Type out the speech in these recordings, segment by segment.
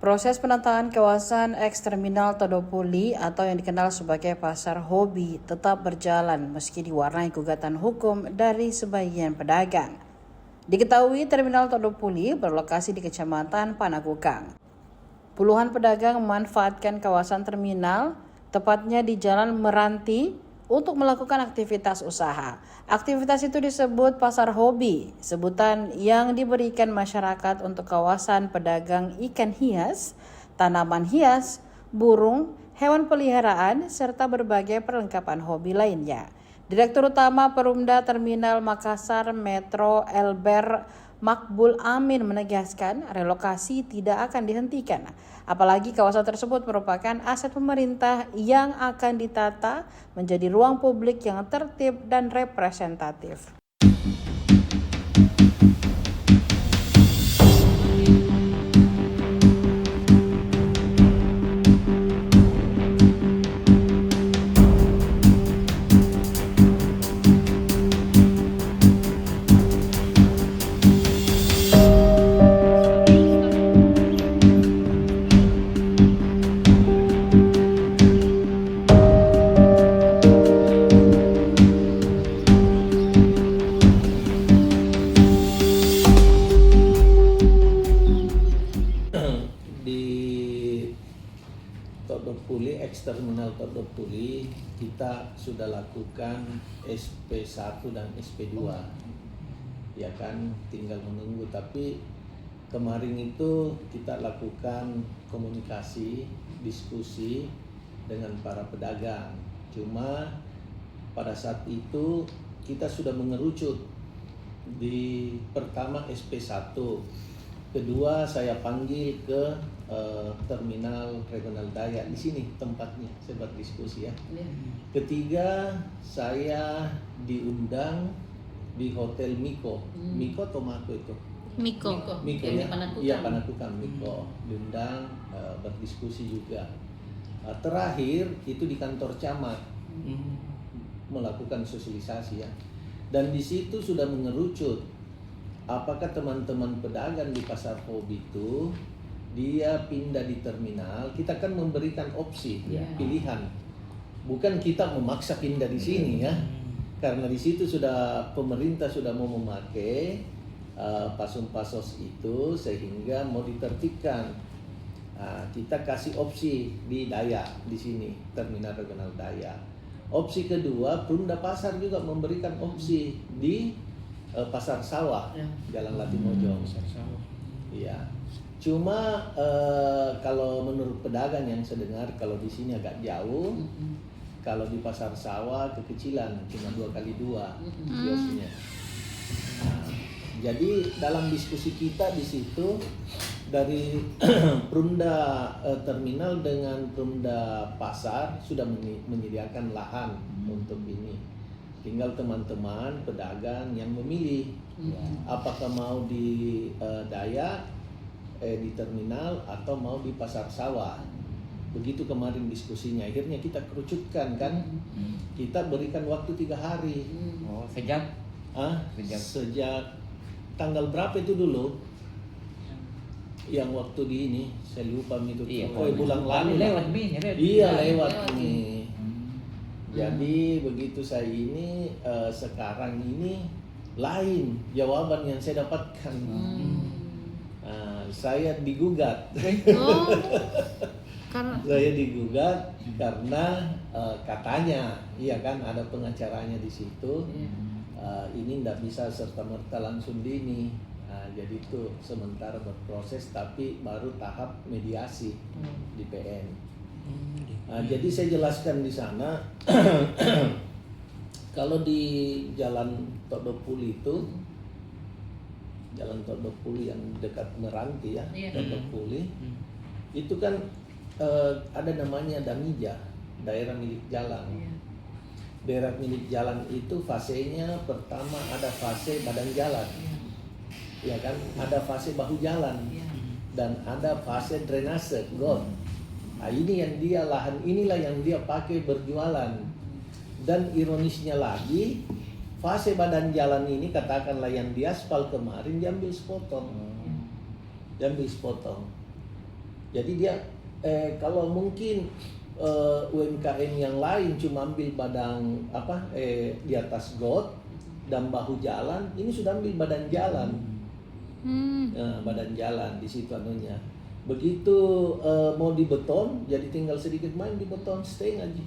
Proses penataan kawasan eks-terminal Todopuli atau yang dikenal sebagai pasar hobi tetap berjalan meski diwarnai gugatan hukum dari sebagian pedagang. Diketahui terminal Todopuli berlokasi di Kecamatan Panakukang. Puluhan pedagang memanfaatkan kawasan terminal, tepatnya di Jalan Meranti, untuk melakukan aktivitas usaha. Aktivitas itu disebut pasar hobi, sebutan yang diberikan masyarakat untuk kawasan pedagang ikan hias, tanaman hias, burung, hewan peliharaan, serta berbagai perlengkapan hobi lainnya. Direktur Utama Perumda Terminal Makassar Metro Elber Makbul Amin menegaskan relokasi tidak akan dihentikan. Apalagi kawasan tersebut merupakan aset pemerintah yang akan ditata menjadi ruang publik yang tertib dan representatif. Di Todopuli, eks-terminal Todopuli, kita sudah lakukan SP1 dan SP2, ya kan, tinggal menunggu. Tapi kemarin itu kita lakukan komunikasi, diskusi dengan para pedagang. Cuma pada saat itu kita sudah mengerucut di pertama SP1. Kedua, saya panggil ke terminal regional Dayak, di sini tempatnya saya berdiskusi ya. Ketiga, saya diundang di Hotel Miko. Miko atau Mako itu? Miko Ya. Iya, Panakukang Miko. Diundang berdiskusi juga. Terakhir itu di kantor camat melakukan sosialisasi ya. Dan di situ sudah mengerucut apakah teman-teman pedagang di pasar hobi itu dia pindah di terminal. Kita kan memberikan opsi, pilihan. Bukan kita memaksa pindah di sini ya. Karena di situ sudah pemerintah sudah mau memakai pasos itu sehingga mau ditertibkan. Kita kasih opsi di Dayak di sini, terminal regional Dayak. Opsi kedua, Perumda Pasar juga memberikan opsi di Pasar Sawah, Jalan Latimojong. Iya. Cuma kalau menurut pedagang yang saya dengar, kalau di sini agak jauh, kalau di Pasar Sawah kekecilan, cuma 2x2 kiosnya. Jadi dalam diskusi kita di situ dari Perumda Terminal dengan Perumda Pasar sudah menyediakan lahan untuk ini. Tinggal teman-teman pedagang yang memilih apakah mau di Dayak, di terminal, atau mau di Pasar Sawah. Begitu kemarin diskusinya, akhirnya kita kerucutkan kan. Kita berikan waktu 3 hari. Sejak tanggal berapa itu dulu? Yang waktu di ini, saya lupa itu. Bulan lalu. Lewat nih. Jadi begitu saya ini sekarang ini lain jawaban yang saya dapatkan. Saya digugat. Saya digugat karena katanya, iya kan, ada pengacaranya di situ. Ini tidak bisa serta-merta langsung ini. Jadi itu sementara berproses, tapi baru tahap mediasi di PN. Jadi saya jelaskan di sana. Kalau di Jalan Todopuli itu, Jalan Todopuli yang dekat Meranti ya, Todopuli, itu kan ada namanya Damija, daerah milik jalan. Daerah milik jalan itu fasenya pertama ada fase badan jalan, ya kan, ada fase bahu jalan, dan ada fase drainase got. Ini yang dia lahan inilah yang dia pakai berjualan. Dan ironisnya lagi, fase badan jalan ini katakanlah yang diaspal kemarin diambil sepotong. Jadi dia kalau mungkin UMKM yang lain cuma ambil badang di atas got dan bahu jalan, ini sudah ambil badan jalan. Badan jalan di situ anunya. Begitu mau dibeton, jadi tinggal sedikit main di beton stay aja.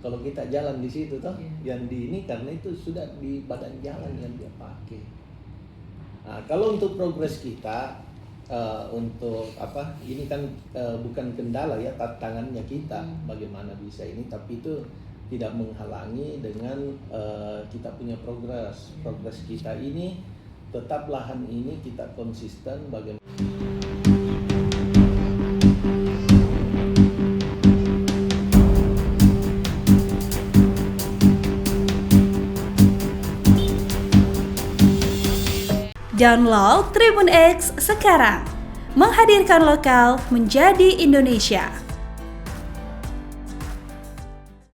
Kalau kita jalan di situ toh, yang di ini karena itu sudah di badan jalan yang dia pakai. Nah, kalau untuk progres kita untuk ini kan bukan kendala ya, tantangannya kita bagaimana bisa ini, tapi itu tidak menghalangi dengan kita punya progres kita ini tetap lahan ini kita konsisten bagaimana. Download Tribun X sekarang, menghadirkan lokal menjadi Indonesia.